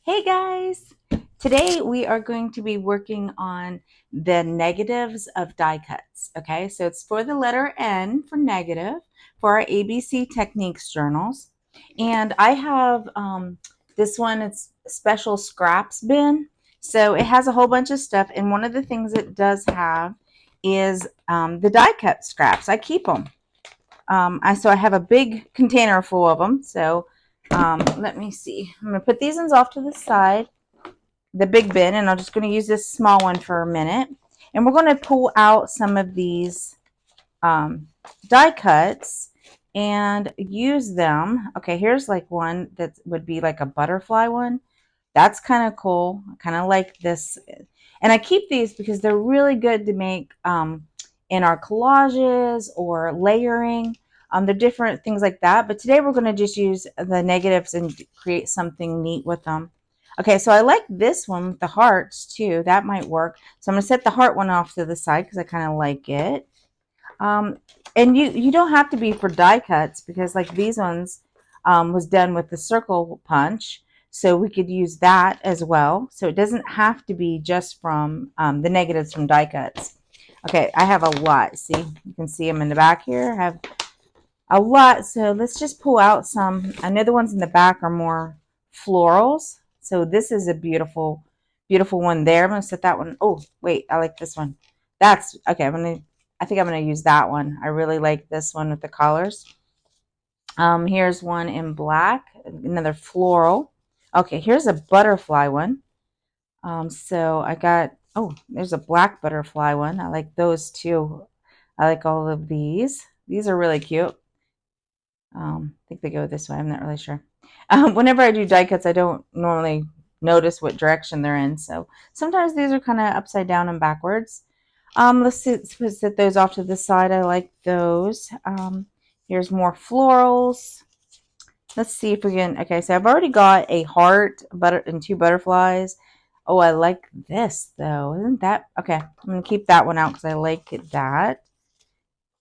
Hey guys! Today we are going to be working on the negatives of die cuts. Okay, so it's for the letter N for negative for our ABC Techniques journals. And I have this one, it's special scraps bin. So it has a whole bunch of stuff. And one of the things it does have is the die cut scraps. I keep them. So I have a big container full of them. So let me see. I'm going to put these ones off to the side, the big bin, and I'm just going to use this small one for a minute. And we're going to pull out some of these die cuts and use them. Okay, here's like one that would be like a butterfly one. That's kind of cool. I kind of like this. And I keep these because they're really good to make in our collages or layering. They're different things like that. But today we're going to just use the negatives and create something neat with them. Okay, so I like this one with the hearts too. That might work. So I'm going to set the heart one off to the side because I kind of like it. Um, and you don't have to be for die cuts because like these ones was done with the circle punch. So we could use that as well. So it doesn't have to be just from the negatives from die cuts. Okay, I have a lot. See, you can see them in the back here. I have a lot. So let's just pull out some. I know the ones in the back are more florals. So this is a beautiful, beautiful one there. I'm going to set that one. Oh, wait, I like this one. That's okay. I think I'm going to use that one. I really like this one with the colors. Here's one in black, another floral. Okay, here's a butterfly one. So I got, oh, there's a black butterfly one. I like those too. I like all of these. These are really cute. I think they go this way. I'm not really sure. Whenever I do die cuts, I don't normally notice what direction they're in. So sometimes these are kind of upside down and backwards. Let's set those off to the side. I like those. Here's more florals. Let's see if we can. Okay, so I've already got a heart, and two butterflies. Oh, I like this though. Isn't that okay? I'm gonna keep that one out because I like that.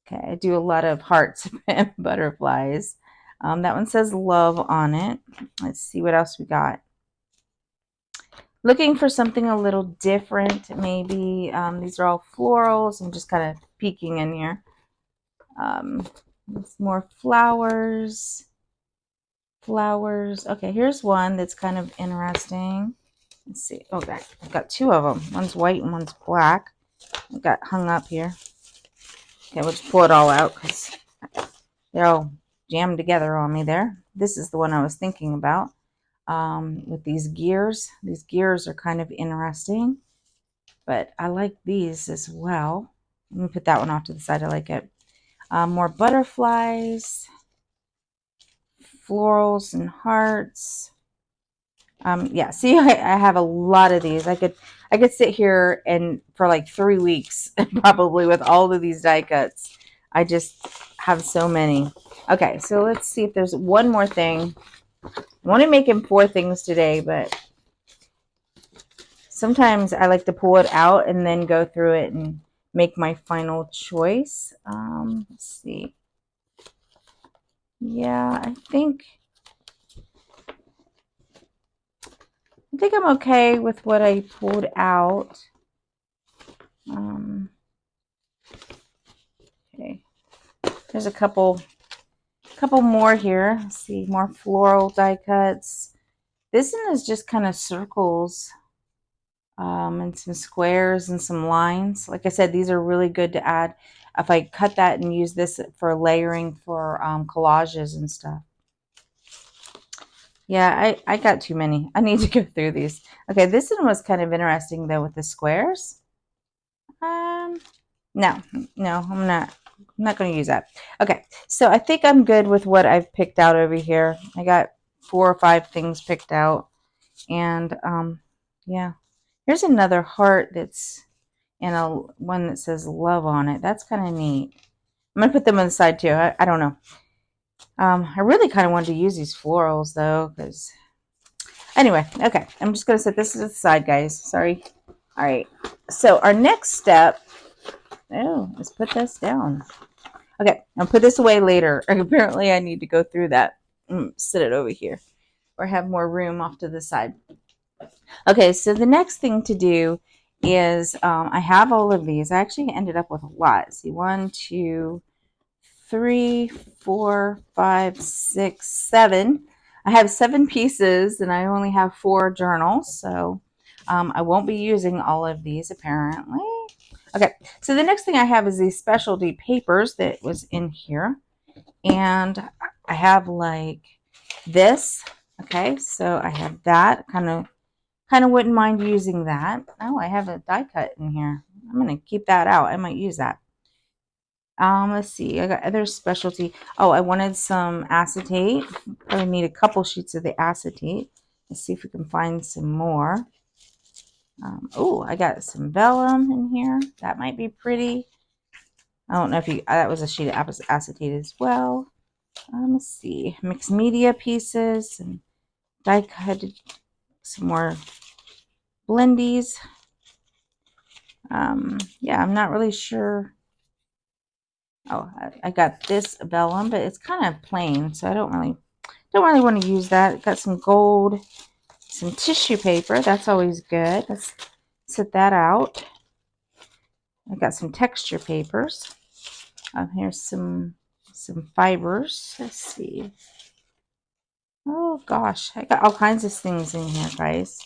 Okay, I do a lot of hearts and butterflies. That one says love on it. Let's see what else we got. Looking for something a little different, maybe. These are all florals. I'm just kind of peeking in here. More flowers. Flowers. Okay, here's one that's kind of interesting. Let's see. Okay, I've got two of them. One's white and one's black. I got hung up here. Okay, we'll just pull it all out because they're all jammed together on me there. This is the one I was thinking about with these gears. These gears are kind of interesting, but I like these as well. Let me put that one off to the side. I like it. More butterflies, florals and hearts. Yeah, see, I have a lot of these. I could sit here and for like 3 weeks probably with all of these die cuts. I just have so many. Okay, so let's see if there's one more thing. I want to make him 4 things today, but sometimes I like to pull it out and then go through it and make my final choice. Let's see. Yeah, I think I'm okay with what I pulled out. Okay, there's a couple more here. Let's see, more floral die cuts. This one is just kind of circles and some squares and some lines. Like I said, these are really good to add if I cut that and use this for layering for collages and stuff. Yeah, I got too many. I need to go through these. Okay, this one was kind of interesting though with the squares. Um, no, no, I'm not going to use that. Okay, so I think I'm good with what I've picked out over here. I got 4 or 5 things picked out. And yeah, here's another heart that's in a one that says love on it. That's kind of neat. I'm going to put them on the side too. I don't know. I really kind of wanted to use these florals though, because anyway, okay. I'm just going to set this to the side, guys. Sorry. All right. So our next step, oh, let's put this down. Okay, I'll put this away later. Apparently, I need to go through that. Sit it over here or have more room off to the side. Okay, so the next thing to do is I have all of these. I actually ended up with a lot. See, 1, 2, 3, 4, 5, 6, 7. I have 7 pieces and I only have 4 journals, so I won't be using all of these apparently. Okay, so the next thing I have is these specialty papers that was in here, and I have like this. Okay, so I have that kind of wouldn't mind using that. Oh, I have a die cut in here. I'm gonna keep that out. I might use that. Let's see. I got other specialty. Oh, I wanted some acetate. I need a couple sheets of the acetate. Let's see if we can find some more. Oh, I got some vellum in here. That might be pretty. I don't know if you. That was a sheet of acetate as well. Let's see. Mixed media pieces and die cut. Some more blendies. Yeah, I'm not really sure. Oh, I got this vellum, but it's kind of plain, so I don't really want to use that. Got some gold, some tissue paper. That's always good. Let's set that out. I got some texture papers. Here's some fibers. Let's see. Oh gosh, I got all kinds of things in here, guys.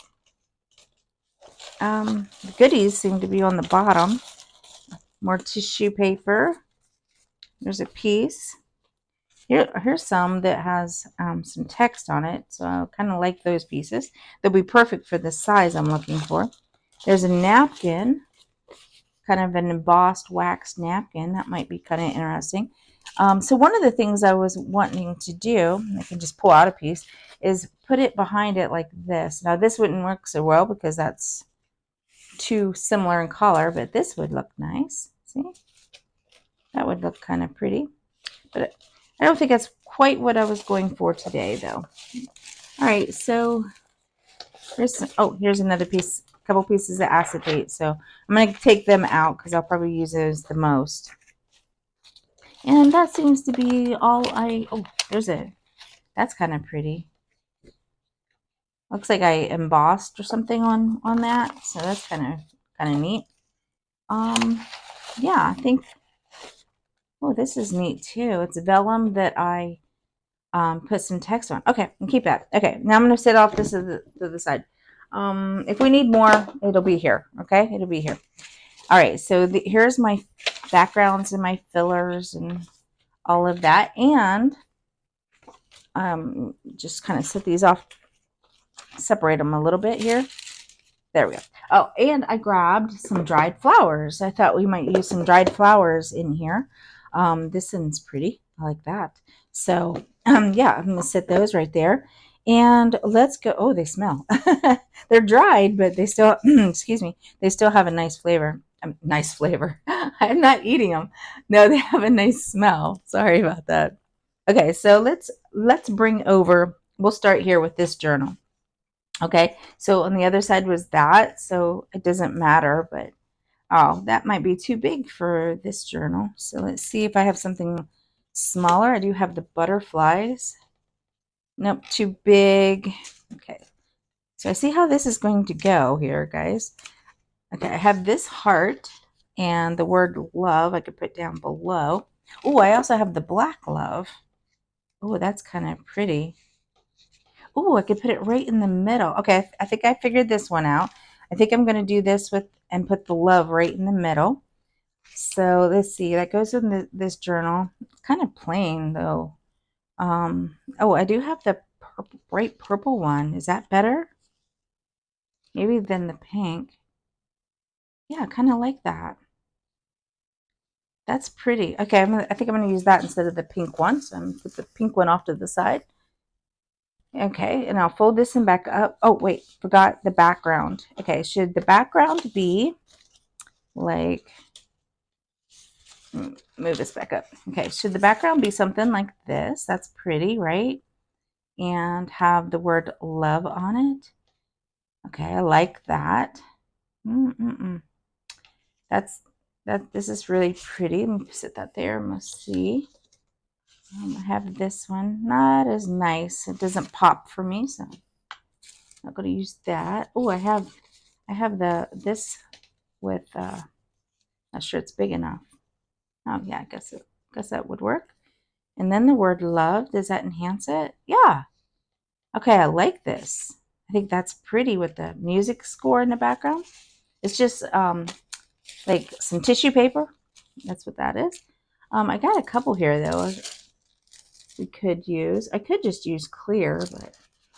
The goodies seem to be on the bottom. More tissue paper. There's a piece. Here's some that has some text on it, so I kind of like those pieces. They'll be perfect for the size I'm looking for. There's a napkin, kind of an embossed wax napkin. That might be kind of interesting. So one of the things I was wanting to do, I can just pull out a piece, is put it behind it like this. Now this wouldn't work so well because that's too similar in color, but this would look nice. See? That would look kind of pretty. But I don't think that's quite what I was going for today, though. All right, so here's another piece, a couple pieces of acetate. So I'm going to take them out because I'll probably use those the most. And that seems to be all that's kind of pretty. Looks like I embossed or something on that, so that's kind of neat. Yeah, I think. Oh, this is neat too. It's vellum that I put some text on. Okay, and keep that. Okay, now I'm going to set off this to the side. If we need more, it'll be here. Okay, it'll be here. All right, so here's my backgrounds and my fillers and all of that. And just kind of set these off, separate them a little bit here. There we go. Oh, and I grabbed some dried flowers. I thought we might use some dried flowers in here. This one's pretty. I like that. So, yeah, I'm going to set those right there. And let's go. Oh, they smell. They're dried, but they still, excuse me, they still have a nice flavor. Nice flavor. I'm not eating them. No, they have a nice smell. Sorry about that. Okay, so let's bring over. We'll start here with this journal. Okay, so on the other side was that, so it doesn't matter, but oh, that might be too big for this journal. So let's see if I have something smaller. I do have the butterflies. Nope, too big. Okay, so I see how this is going to go here, guys. Okay, I have this heart and the word love I could put down below. Oh, I also have the black love. Oh, that's kind of pretty. Oh, I could put it right in the middle. Okay, I think I figured this one out. I think I'm going to do this and put the love right in the middle. So let's see. That goes in this journal. It's kind of plain though. Oh, I do have the bright purple one. Is that better? Maybe than the pink. Yeah, I kind of like that. That's pretty. Okay, I think I'm going to use that instead of the pink one. So I'm going to put the pink one off to the side. Okay, and I'll fold this one back up. Oh, wait, forgot the background. Okay, should the background be like, move this back up. Okay, should the background be something like this? That's pretty, right? And have the word love on it. Okay, I like that. That's this is really pretty. Let me sit that there. Let's see. I have this one. Not as nice. It doesn't pop for me, so Not going to use that. Oh, I have this with not sure it's big enough. Oh yeah, guess that would work. And then the word love, does that enhance it? Yeah. Okay, I like this. I think that's pretty with the music score in the background. It's just like some tissue paper. That's what that is. I got a couple here though we could use. I could just use clear, but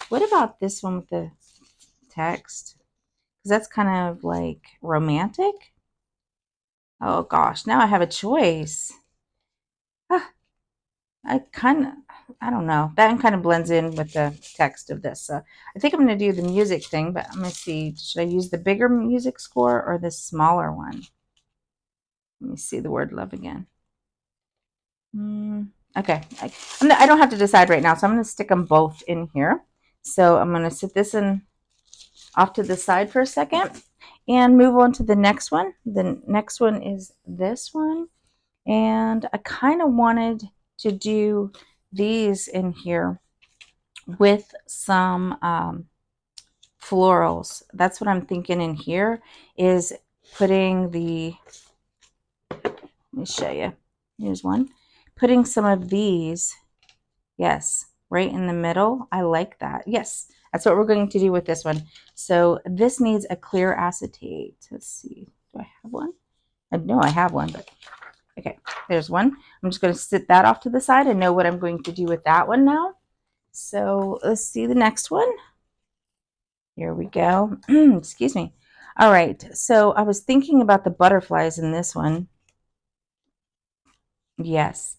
what about this one with the text? Because that's kind of like romantic. Oh gosh, now I have a choice. Ah, I don't know. That one kind of blends in with the text of this. So I think I'm going to do the music thing, but I'm going to see. Should I use the bigger music score or the smaller one? Let me see the word love again. Okay. I don't have to decide right now, so I'm going to stick them both in here. So I'm going to sit this in off to the side for a second and move on to the next one. The next one is this one. And I kind of wanted to do these in here with some florals. That's what I'm thinking in here is putting the, let me show you. Here's one. Putting some of these, yes, right in the middle. I like that. Yes, that's what we're going to do with this one. So this needs a clear acetate. Let's see. Do I have one? I know I have one, but okay, there's one. I'm just going to sit that off to the side and know what I'm going to do with that one now. So let's see the next one. Here we go. Excuse me. All right, so I was thinking about the butterflies in this one. Yes,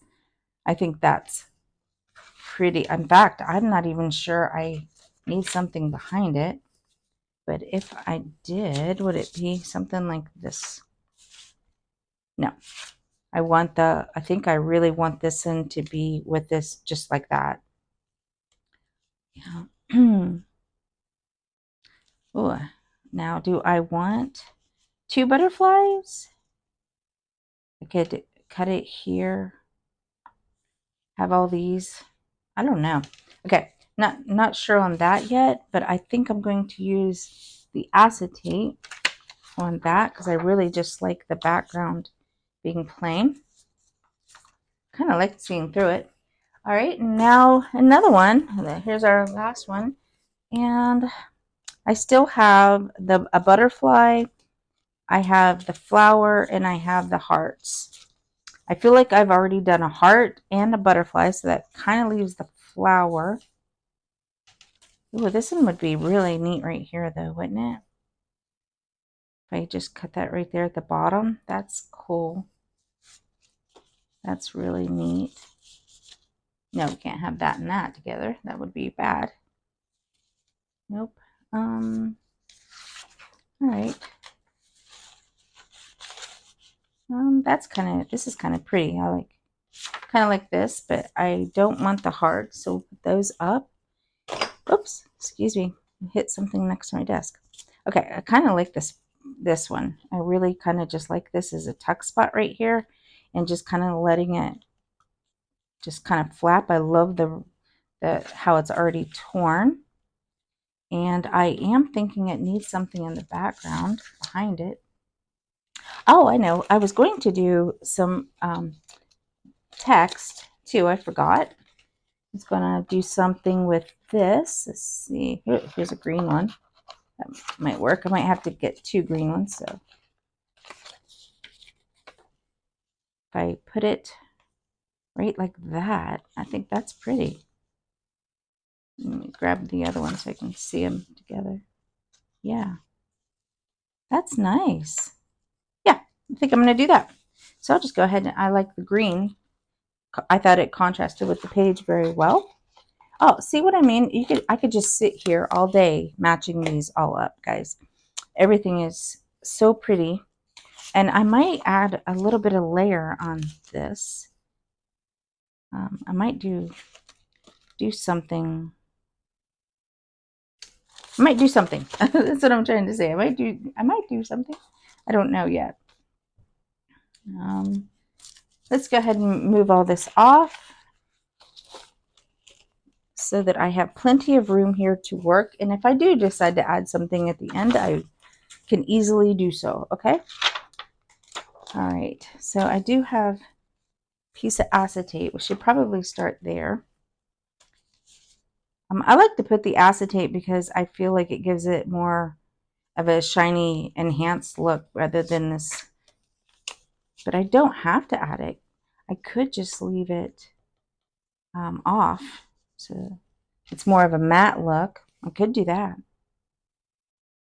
I think that's pretty. In fact, I'm not even sure I need something behind it. But if I did, would it be something like this? No. I think I really want this one to be with this just like that. Yeah. Ooh. Now, do I want 2 butterflies? I could cut it here. Have all these. I don't know. Okay, not sure on that yet, but I think I'm going to use the acetate on that because I really just like the background being plain. Kind of like seeing through it. All right, now another one. Here's our last one. And I still have a butterfly, I have the flower, and I have the hearts. I feel like I've already done a heart and a butterfly, so that kind of leaves the flower. Ooh, this one would be really neat right here, though, wouldn't it? If I just cut that right there at the bottom, that's cool. That's really neat. No, we can't have that and that together. That would be bad. Nope. All right. This is kind of pretty. I like kind of like this, but I don't want the heart, so we'll put those up. Oops, excuse me. I hit something next to my desk. Okay, I kind of like this one. I really kind of just like this as a tuck spot right here and just kind of letting it just kind of flap. I love the how it's already torn. And I am thinking it needs something in the background behind it. Oh, I know. I was going to do some text too. I forgot. It's going to do something with this. Let's see. Here's a green one. That might work. I might have to get 2 green ones. So if I put it right like that, I think that's pretty. Let me grab the other one so I can see them together. Yeah, that's nice. Yeah, I think I'm going to do that. So I'll just go ahead and I like the green. I thought it contrasted with the page very well. Oh, see what I mean? I could just sit here all day matching these all up, guys. Everything is so pretty. And I might add a little bit of layer on this. I might do something. I might do something. That's what I'm trying to say. I might do something. I don't know yet. Let's go ahead and move all this off. so that I have plenty of room here to work. And if I do decide to add something at the end, I can easily do so, okay? All right, so I do have a piece of acetate. We should probably start there. I like to put the acetate because I feel like it gives it more of a shiny, enhanced look rather than this. But I don't have to add it. I could just leave it off. So it's more of a matte look. I could do that.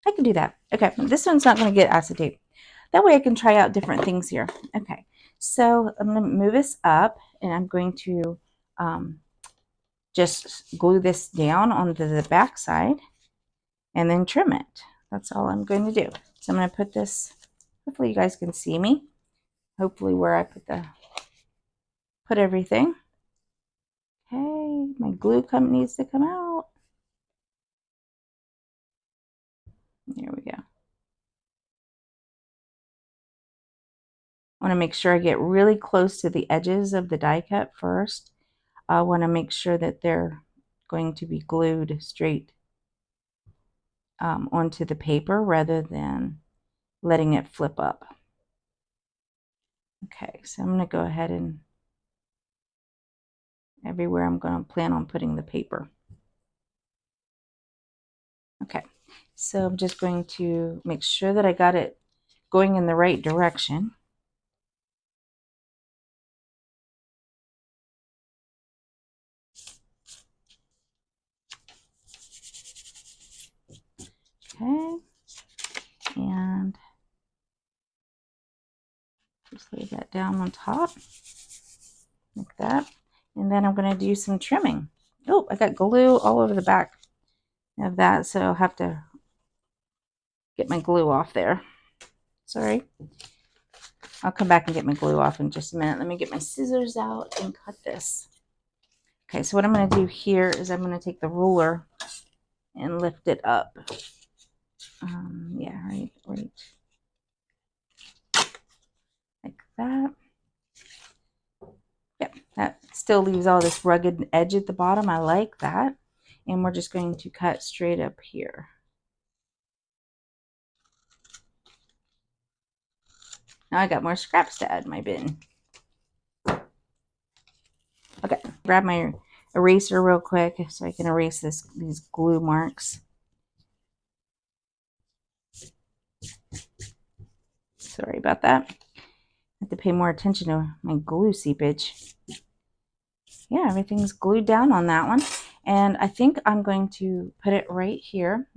I can do that. Okay, this one's not going to get acetate. That way I can try out different things here. Okay, so I'm going to move this up and I'm going to just glue this down onto the back side and then trim it. That's all I'm going to do. So I'm going to put this, hopefully you guys can see me. Hopefully where I put everything. Okay, my glue needs to come out. There we go. I want to make sure I get really close to the edges of the die cut first. I want to make sure that they're going to be glued straight onto the paper rather than letting it flip up. Okay, so I'm going to go ahead and everywhere I'm going to plan on putting the paper. Okay, so I'm just going to make sure that I got it going in the right direction. Okay, and just lay that down on top like that. And then I'm going to do some trimming. Oh, I got glue all over the back of that, so I'll have to get my glue off there. Sorry. I'll come back and get my glue off in just a minute. Let me get my scissors out and cut this. Okay, so what I'm going to do here is I'm going to take the ruler and lift it up. Yeah, right like that. Yep, that still leaves all this rugged edge at the bottom. I like that. And we're just going to cut straight up here. Now I got more scraps to add in my bin. Okay, grab my eraser real quick so I can erase these glue marks. Sorry about that. I have to pay more attention to my glue seepage. Yeah, everything's glued down on that one. And I think I'm going to put it right here.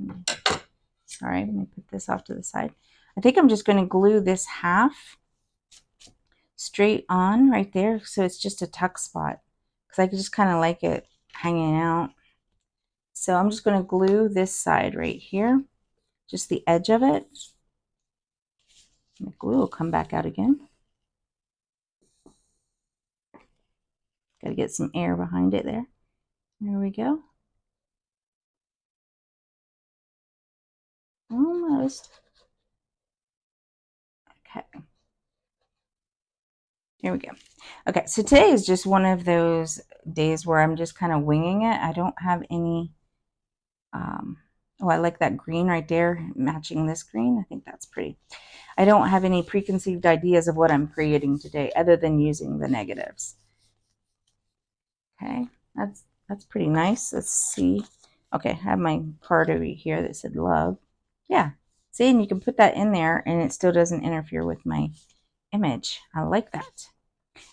Sorry, let me put this off to the side. I think I'm just going to glue this half straight on right there, so it's just a tuck spot, because I just kind of like it hanging out. So I'm just going to glue this side right here, just the edge of it. The glue will come back out again. Got to get some air behind it there. There we go. Almost. Okay. Here we go. Okay, so today is just one of those days where I'm just kind of winging it. I don't have any, oh, I like that green right there, matching this green. I think that's pretty. I don't have any preconceived ideas of what I'm creating today other than using the negatives. Okay, that's pretty nice. Let's see. Okay, I have my card over here that said love. Yeah, see, and you can put that in there and it still doesn't interfere with my image. I like that.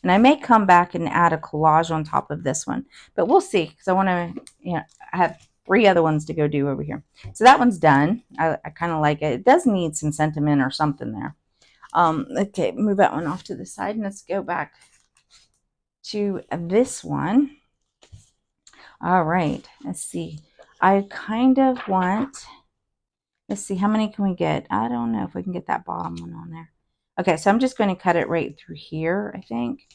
And I may come back and add a collage on top of this one, but we'll see, because I want to, I have 3 other ones to go do over here. So that one's done. I kind of like it. It does need some sentiment or something there. Okay, move that one off to the side, and let's go back to this one. All right, let's see. I kind of want, let's see, how many can we get? I don't know if we can get that bottom one on there. Okay, so I'm just going to cut it right through here, I think.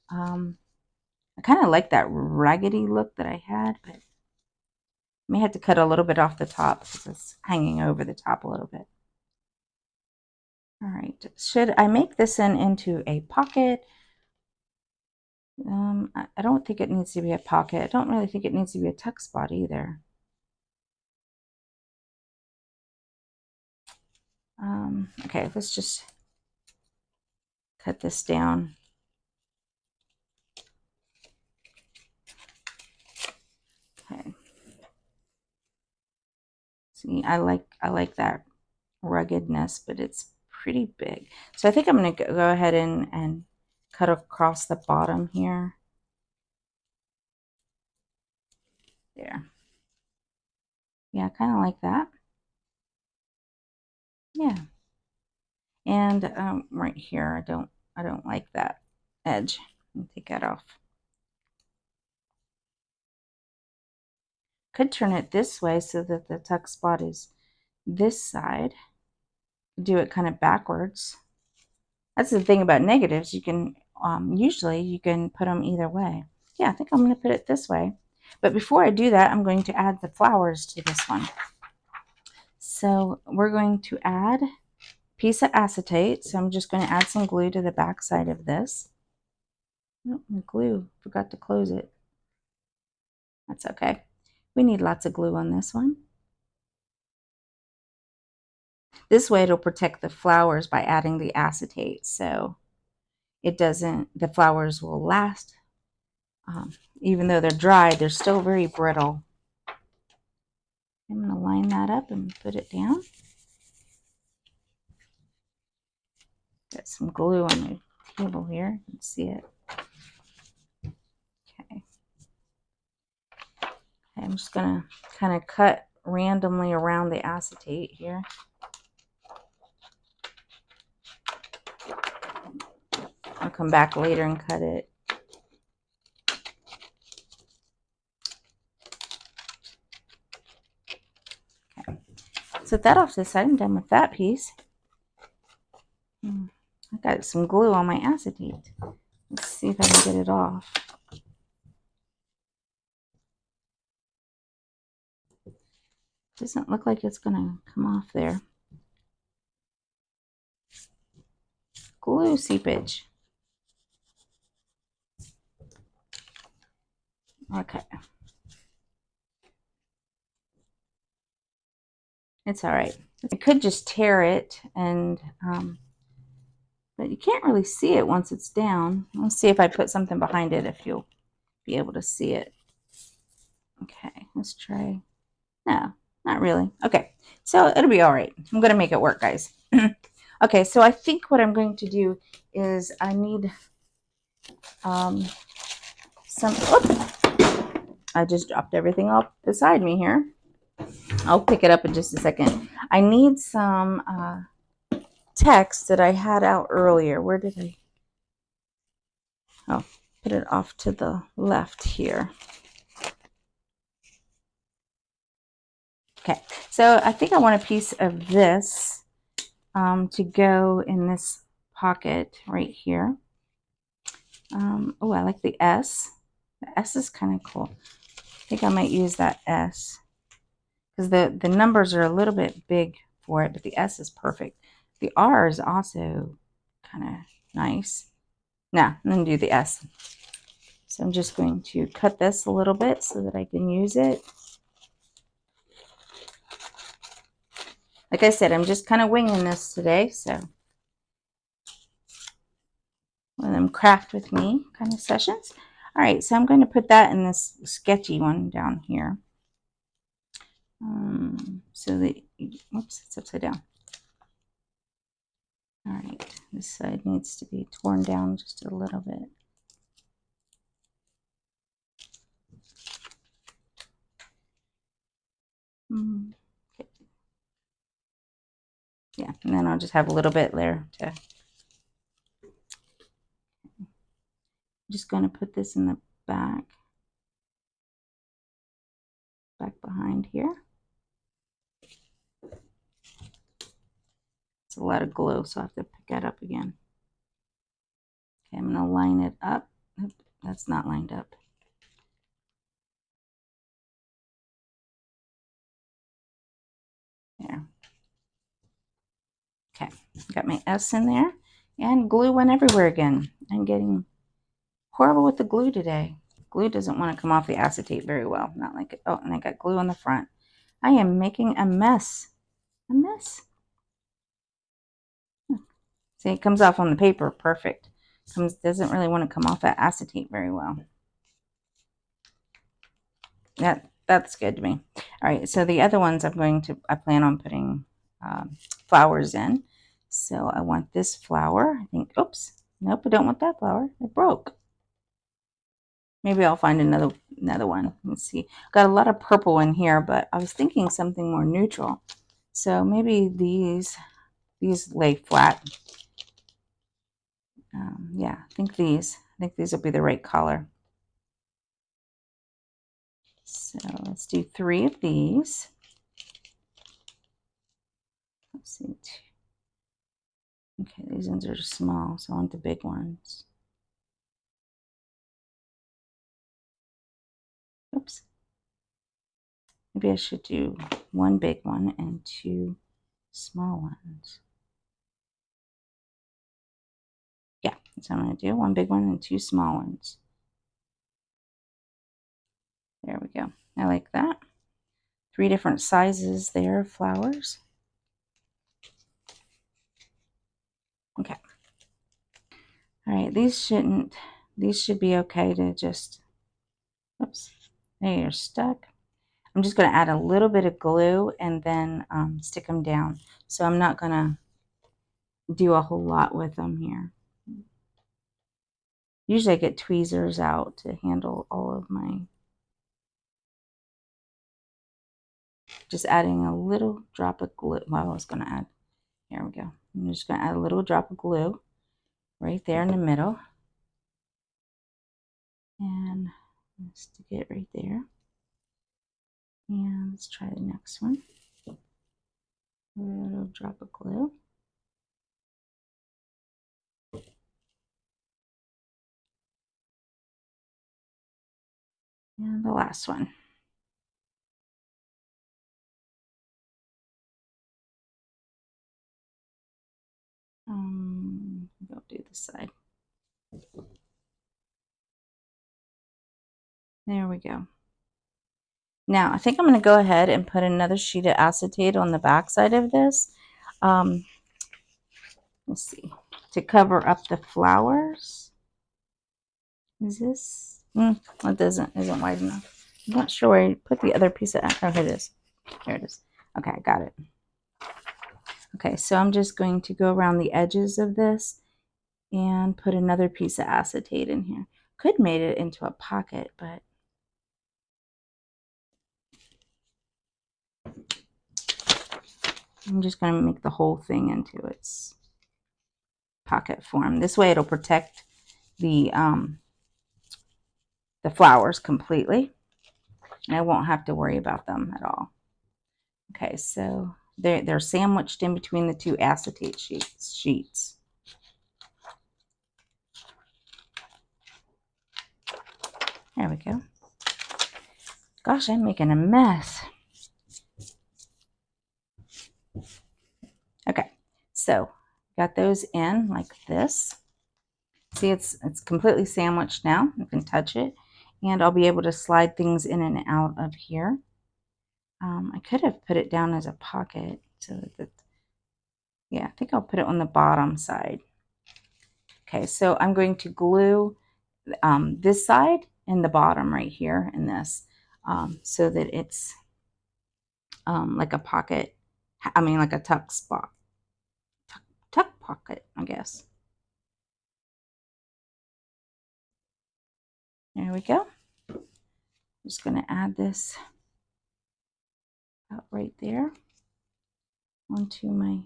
I kind of like that raggedy look that I had, but I may have to cut a little bit off the top because it's hanging over the top a little bit. All right, should I make this into a pocket? I don't think it needs to be a pocket. I don't really think it needs to be a tuck spot either. Okay, let's just cut this down. Okay. See, I like that ruggedness, but it's pretty big. So I think I'm going to go ahead and cut across the bottom here. There. Yeah, kind of like that. Yeah. And right here, I don't like that edge. Let me take that off. Could turn it this way so that the tuck spot is this side. Do it kind of backwards. That's the thing about negatives. You can usually you can put them either way. Yeah, I think I'm going to put it this way. But before I do that, I'm going to add the flowers to this one. So we're going to add a piece of acetate. So I'm just going to add some glue to the back side of this. Oh, glue, forgot to close it. That's okay. We need lots of glue on this one. This way it'll protect the flowers by adding the acetate. So it doesn't, the flowers will last. Even though they're dry, they're still very brittle. I'm going to line that up and put it down. Got some glue on the table here. You can see it. Okay. I'm just going to kind of cut randomly around the acetate here. I'll come back later and cut it. Okay. Set that off to the side. I'm done with that piece. I got some glue on my acetate. Let's see if I can get it off. Doesn't look like it's going to come off there. Glue seepage. Okay. It's all right. I could just tear it, and but you can't really see it once it's down. Let's see if I put something behind it if you'll be able to see it. Okay, let's try. No, not really. Okay, so it'll be all right. I'm going to make it work, guys. Okay, so I think what I'm going to do is I need some. Oops, I just dropped everything off beside me here. I'll pick it up in just a second. I need some text that I had out earlier. Where did I? Oh, put it off to the left here. Okay, so I think I want a piece of this to go in this pocket right here. Oh, I like the S. The S is kind of cool. I think I might use that S because the numbers are a little bit big for it, but the S is perfect. The R is also kind of nice. Now, I'm going to do the S. So I'm just going to cut this a little bit so that I can use it. Like I said, I'm just kind of winging this today, so one of them craft with me kind of sessions. All right, so I'm going to put that in this sketchy one down here. So that, oops, it's upside down. All right, this side needs to be torn down just a little bit. Okay. Yeah, and then I'll just have a little bit there to. I'm just going to put this in the back behind here. It's a lot of glue, so I have to pick that up again. Okay, I'm going to line it up. Oop, that's not lined up. There. Okay, got my S in there, and glue went everywhere again. I'm getting Horrible with the glue today. Glue doesn't want to come off the acetate very well. Not like it. Oh, and I got glue on the front. I am making a mess. A mess. See, it comes off on the paper. Perfect. Doesn't really want to come off that acetate very well. That's good to me. All right, so the other ones I plan on putting flowers in. So I want this flower. I think, oops, nope, I don't want that flower. It broke. Maybe I'll find another one. Let's see. Got a lot of purple in here, but I was thinking something more neutral. So maybe these lay flat. Yeah, I think these will be the right color. So let's do 3 of these. Let's see. Okay, these ones are small, so I want the big ones. Oops. Maybe I should do 1 big one and 2 small ones. Yeah, that's what I'm going to do. 1 big one and 2 small ones. There we go. I like that. 3 different sizes there of flowers. Okay. All right, these should be okay to just, oops, they are stuck. I'm just going to add a little bit of glue and then stick them down. So I'm not going to do a whole lot with them here. Usually I get tweezers out to handle all of my, just adding a little drop of glue. Well, I was going to add, here we go. I'm just going to add a little drop of glue right there in the middle. And stick it right there. And let's try the next one. A little drop of glue. And the last one. Go do this side. There we go. Now, I think I'm going to go ahead and put another sheet of acetate on the back side of this. Let's see, to cover up the flowers. Is this? It isn't wide enough. I'm not sure where I put the other piece of, oh, here it is. Here it is. Okay, I got it. Okay, so I'm just going to go around the edges of this and put another piece of acetate in here. Could made it into a pocket, but I'm just going to make the whole thing into its pocket form. This way it'll protect the flowers completely, and I won't have to worry about them at all. Okay, so they're sandwiched in between the 2 acetate sheets. There we go. Gosh, I'm making a mess. Okay, so got those in like this. See, it's completely sandwiched now. You can touch it, and I'll be able to slide things in and out of here. I could have put it down as a pocket, so that, yeah, I think I'll put it on the bottom side. Okay, so I'm going to glue this side and the bottom right here in this, so that it's like a pocket, like a tuck spot, tuck pocket, I guess. There we go. I'm just going to add this out right there onto my,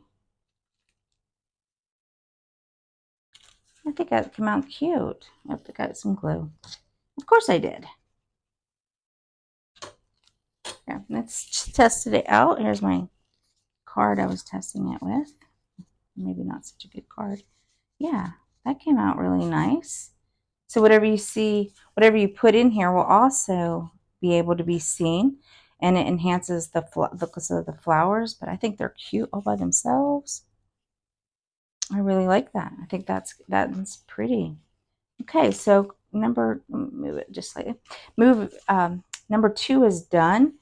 I think that came out cute. I have to got some glue. Of course I did. Yeah, let's test it out. Here's my card I was testing it with. Maybe not such a good card. Yeah, that came out really nice. So whatever you see, whatever you put in here will also be able to be seen, and it enhances the looks of the flowers. But I think they're cute all by themselves. I really like that. I think that's pretty. Okay, so move it just slightly. Move, number 2 is done.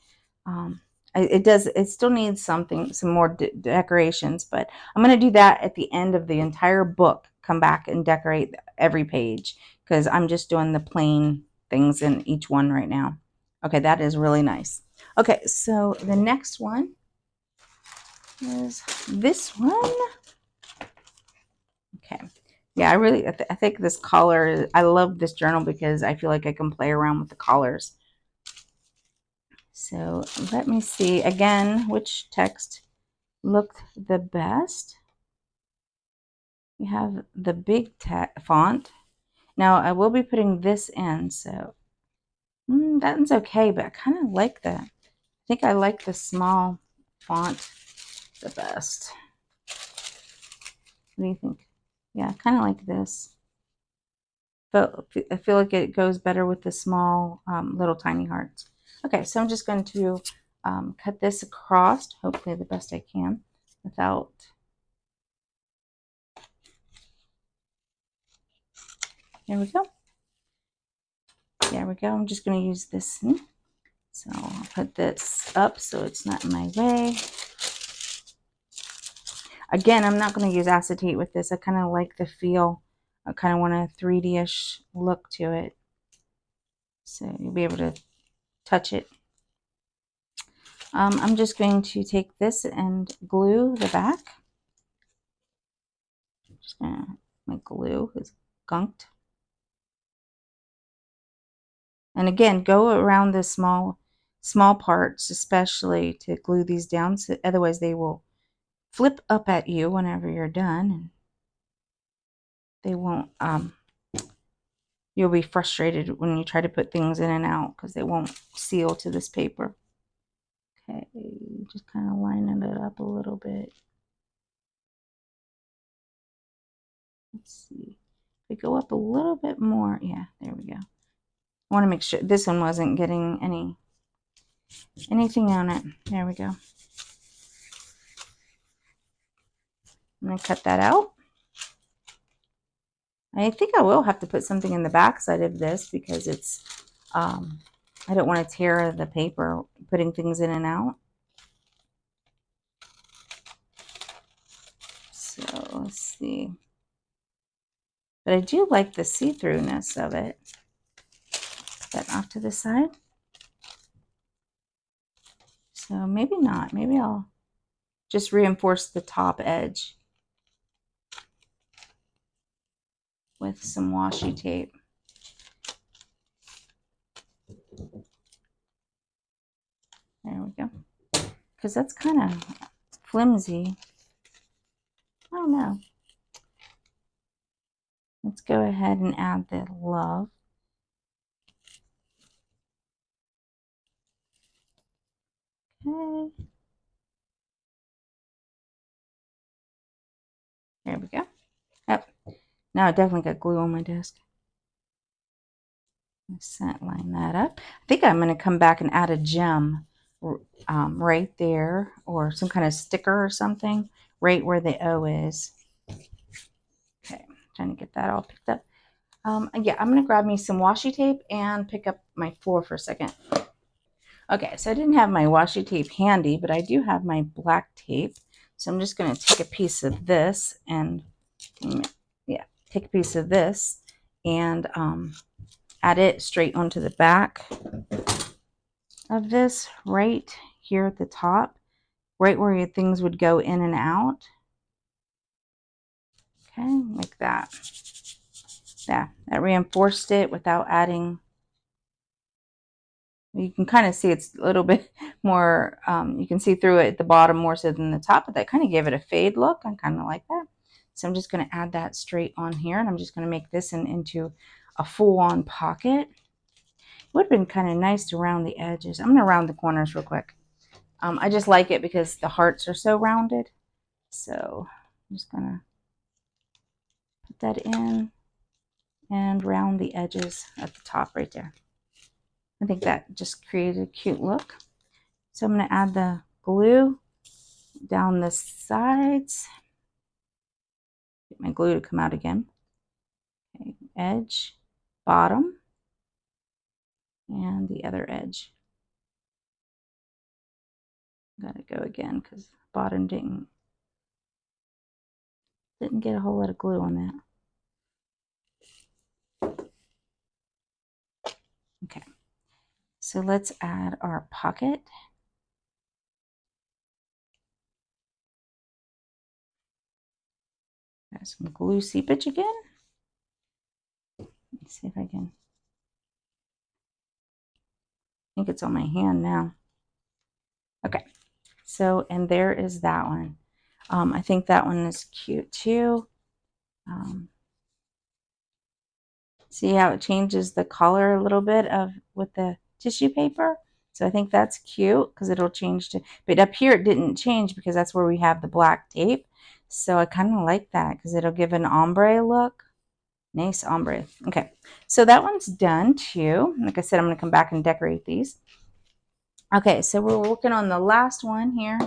It still needs some more decorations, but I'm going to do that at the end of the entire book. Come back and decorate every page because I'm just doing the plain things in each one right now. Okay, that is really nice. Okay, so the next one is this one. Okay. Yeah, I think this color, I love this journal because I feel like I can play around with the colors. So let me see again which text looked the best. We have the big font. Now I will be putting this in, so that one's okay, but I kind of like that. I think I like the small font the best. What do you think? Yeah, I kind of like this. But I feel like it goes better with the small little tiny hearts. Okay, so I'm just going to cut this across, hopefully the best I can, without... There we go. There we go. I'm just going to use this one. So I'll put this up so it's not in my way. Again, I'm not going to use acetate with this. I kind of like the feel. I kind of want a 3D-ish look to it. So you'll be able to touch it. I'm just going to take this and glue the back. Just gonna, my glue is gunked. And again, go around the small parts, especially to glue these down. So otherwise, they will flip up at you whenever you're done, and they won't. You'll be frustrated when you try to put things in and out because they won't seal to this paper. Okay, just kind of lining it up a little bit. Let's see. If we go up a little bit more, yeah, there we go. I want to make sure this one wasn't getting anything on it. There we go. I'm going to cut that out. I think I will have to put something in the back side of this because it's, I don't want to tear the paper putting things in and out. So let's see. But I do like the see-throughness of it. Put that off to the side. So maybe not. Maybe I'll just reinforce the top edge with some washi tape. There we go. Because that's kind of flimsy. I don't know. Let's go ahead and add the love. Okay. There we go. Yep. Now I definitely got glue on my desk. Line that up. I think I'm going to come back and add a gem right there, or some kind of sticker or something right where the O is. Okay, trying to get that all picked up. Yeah, I'm going to grab me some washi tape and pick up my floor for a second. Okay, so I didn't have my washi tape handy, but I do have my black tape. So I'm just going to take a piece of this and, yeah, take a piece of this and add it straight onto the back of this right here at the top, right where your things would go in and out. Okay, like that. Yeah, that reinforced it without adding. You can kind of see it's a little bit more, you can see through it at the bottom more so than the top, but that kind of gave it a fade look. I kind of like that. So I'm just going to add that straight on here, and I'm just going to make this into a full-on pocket. It would have been kind of nice to round the edges. I'm going to round the corners real quick. I just like it because the hearts are so rounded. So I'm just going to put that in and round the edges at the top right there. I think that just created a cute look. So I'm going to add the glue down the sides. Get my glue to come out again. Okay, edge. bottom and the other edge. Gotta go again because bottom didn't get a whole lot of glue on that. Okay, so let's add our pocket. Got some glue seepage again. Let's see if I can. I think it's on my hand now. Okay, so and there is that one. I think that one is cute too. See how it changes the color a little bit of with the tissue paper? So I think that's cute because it'll change to, but up here it didn't change because that's where we have the black tape. So I kind of like that because it'll give an ombre look. Nice ombre. Okay, so that one's done too. Like I said, I'm going to come back and decorate these. Okay, so we're working on the last one here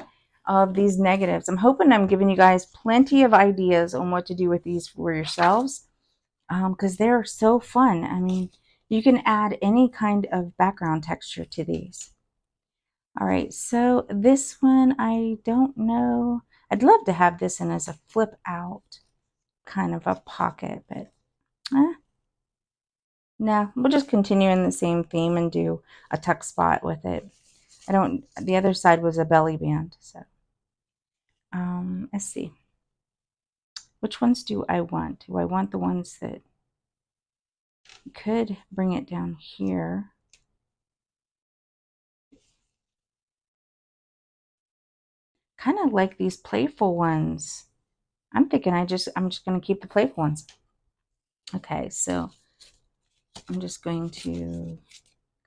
of these negatives. I'm hoping I'm giving you guys plenty of ideas on what to do with these for yourselves because they're so fun. I mean, you can add any kind of background texture to these. All right, so this one, I don't know. I'd love to have this in as a flip out kind of a pocket, but no, we'll just continue in the same theme and do a tuck spot with it. The other side was a belly band, so let's see. Which ones do I want? Do I want the ones that could bring it down here? Kind of like these playful ones. I'm thinking I'm just going to keep the playful ones. Okay, so I'm just going to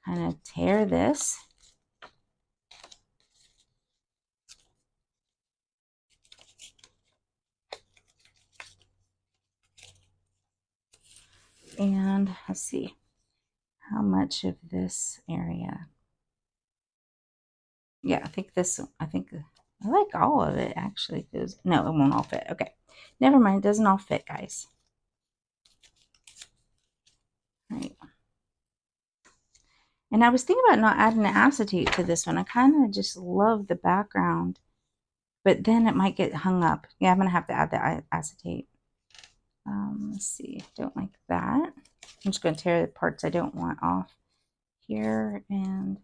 kind of tear this. And let's see how much of this area. Yeah, I think I like all of it actually. No, it won't all fit. Okay, never mind. It doesn't all fit, guys. All right. And I was thinking about not adding the acetate to this one. I kind of just love the background, but then it might get hung up. Yeah, I'm going to have to add the acetate. Let's see. Don't like that. I'm just going to tear the parts I don't want off here. And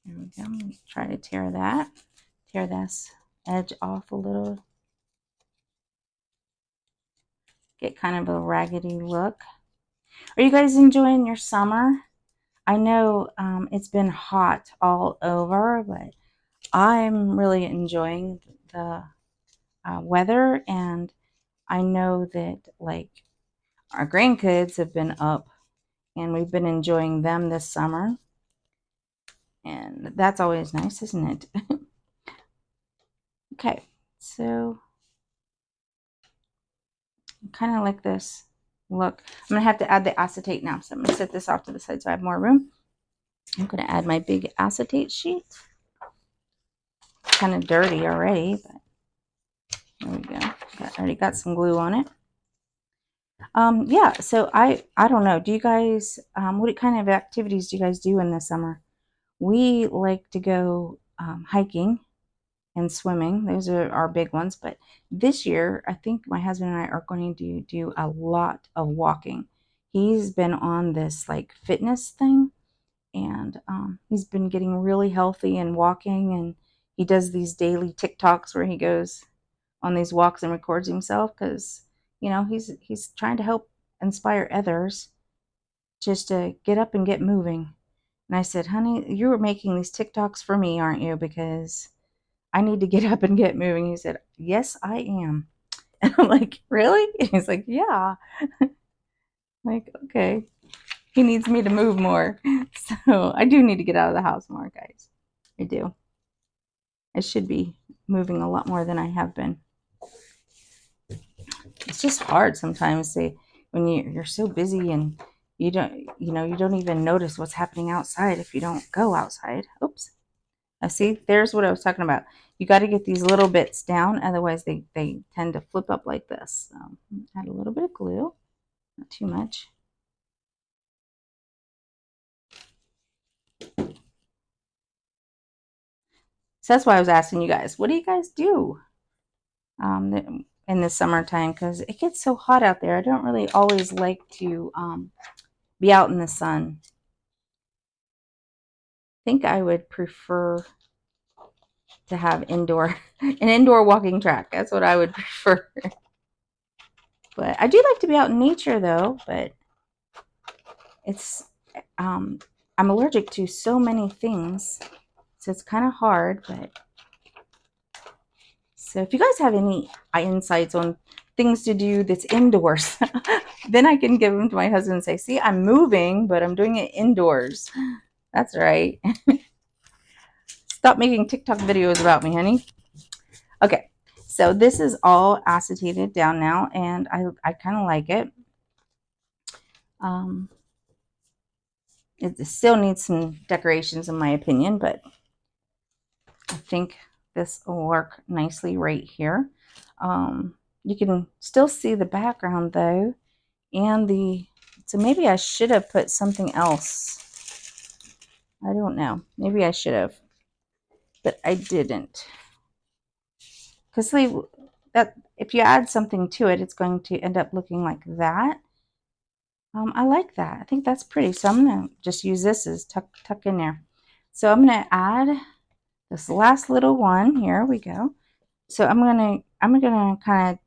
there we go. I'm going to try to tear that. Tear this edge off a little. Get kind of a raggedy look. Are you guys enjoying your summer? I know it's been hot all over, but I'm really enjoying the weather, and I know that like our grandkids have been up and we've been enjoying them this summer, and that's always nice, isn't it? Okay, so kind of like this look. I'm gonna have to add the acetate now, so I'm gonna set this off to the side so I have more room. I'm gonna add my big acetate sheet. Kind of dirty already, but there we go. I already got some glue on it. Yeah, so I don't know. Do you guys what kind of activities do you guys do in the summer? We like to go hiking and swimming. Those are our big ones. But this year, I think my husband and I are going to do a lot of walking. He's been on this like fitness thing, and he's been getting really healthy and walking, and he does these daily TikToks where he goes on these walks and records himself because he's trying to help inspire others just to get up and get moving. And I said, honey, you're making these TikToks for me, aren't you? Because I need to get up and get moving. He said, yes, I am. And I'm like, really? And he's like, yeah. Like, okay. He needs me to move more. So I do need to get out of the house more, guys. I do. I should be moving a lot more than I have been. It's just hard sometimes when you're so busy and you don't even notice what's happening outside if you don't go outside. Oops. See, there's what I was talking about. You got to get these little bits down, otherwise they tend to flip up like this. So add a little bit of glue, not too much. So that's why I was asking you guys, what do you guys do in the summertime? Because it gets so hot out there. I don't really always like to be out in the sun. I think I would prefer to have an indoor walking track. That's what I would prefer. But I do like to be out in nature though, but it's I'm allergic to so many things, so it's kind of hard. But so if you guys have any insights on things to do that's indoors, then I can give them to my husband and say, see, I'm moving, but I'm doing it indoors. That's right. Stop making TikTok videos about me, honey. Okay, so this is all acetated down now, and I kind of like it. It still needs some decorations in my opinion, but I think this will work nicely right here. You can still see the background though, and so maybe I should have put something else. I don't know. Maybe I should have, but I didn't. Because that if you add something to it, it's going to end up looking like that. I like that. I think that's pretty. So I'm gonna just use this as tuck in there. So I'm gonna add this last little one. Here we go. So I'm gonna kind of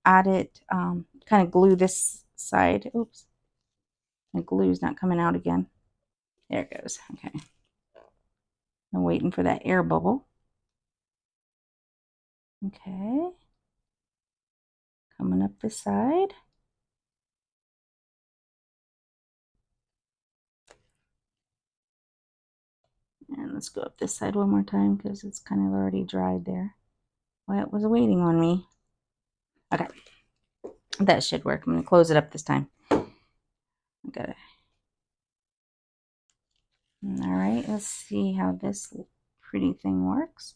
add it, kind of glue this side. Oops, the glue's not coming out again. There it goes. Okay, I'm waiting for that air bubble. Okay, coming up this side. And let's go up this side one more time because it's kind of already dried there. Well, it was waiting on me. Okay, that should work. I'm going to close it up this time. Got it. All right, let's see how this pretty thing works.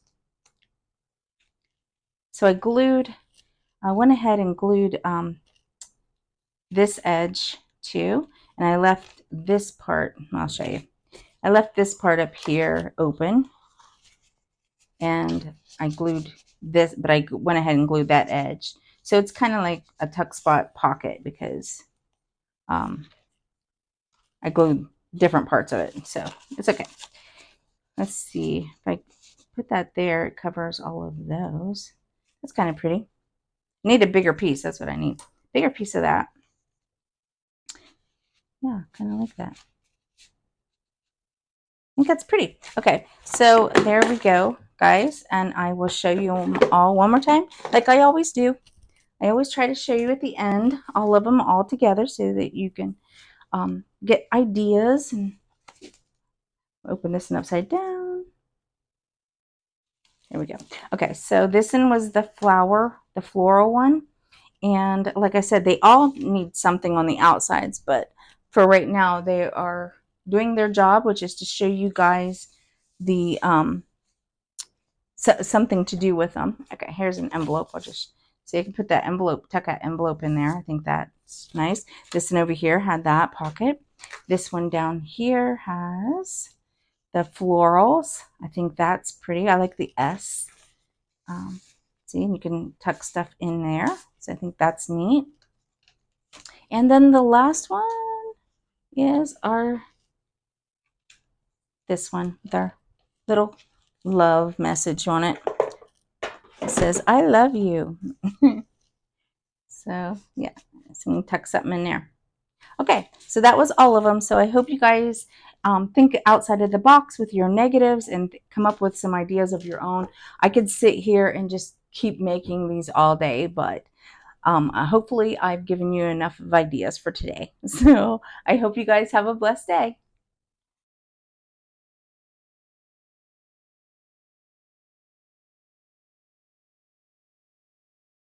So I went ahead and glued this edge too, and I left this part, I'll show you. I left this part up here open, and I glued this, but I went ahead and glued that edge. So it's kind of like a tuck spot pocket because I glued different parts of it, so it's okay. Let's see, if I put that there, it covers all of those. That's kind of pretty. I need a bigger piece, that's what I need. Bigger piece of that. Yeah, kind of like that. I think that's pretty. Okay, so there we go, guys, and I will show you them all one more time, like I always do. I always try to show you at the end all of them all together so that you can get ideas. And open this one upside down. There we go. Okay, so this one was the floral one. And like I said, they all need something on the outsides, but for right now, they are doing their job, which is to show you guys the something to do with them. Okay, here's an envelope. I'll just so you can put that envelope, tuck that envelope in there. I think that's nice. This one over here had that pocket. This one down here has the florals. I think that's pretty. I like the S. See, and you can tuck stuff in there. So I think that's neat. And then the last one is this one with our little love message on it. It says, I love you. So yeah, so we can tuck something in there. Okay, so that was all of them. So I hope you guys think outside of the box with your negatives and come up with some ideas of your own. I could sit here and just keep making these all day, but hopefully I've given you enough of ideas for today. So I hope you guys have a blessed day.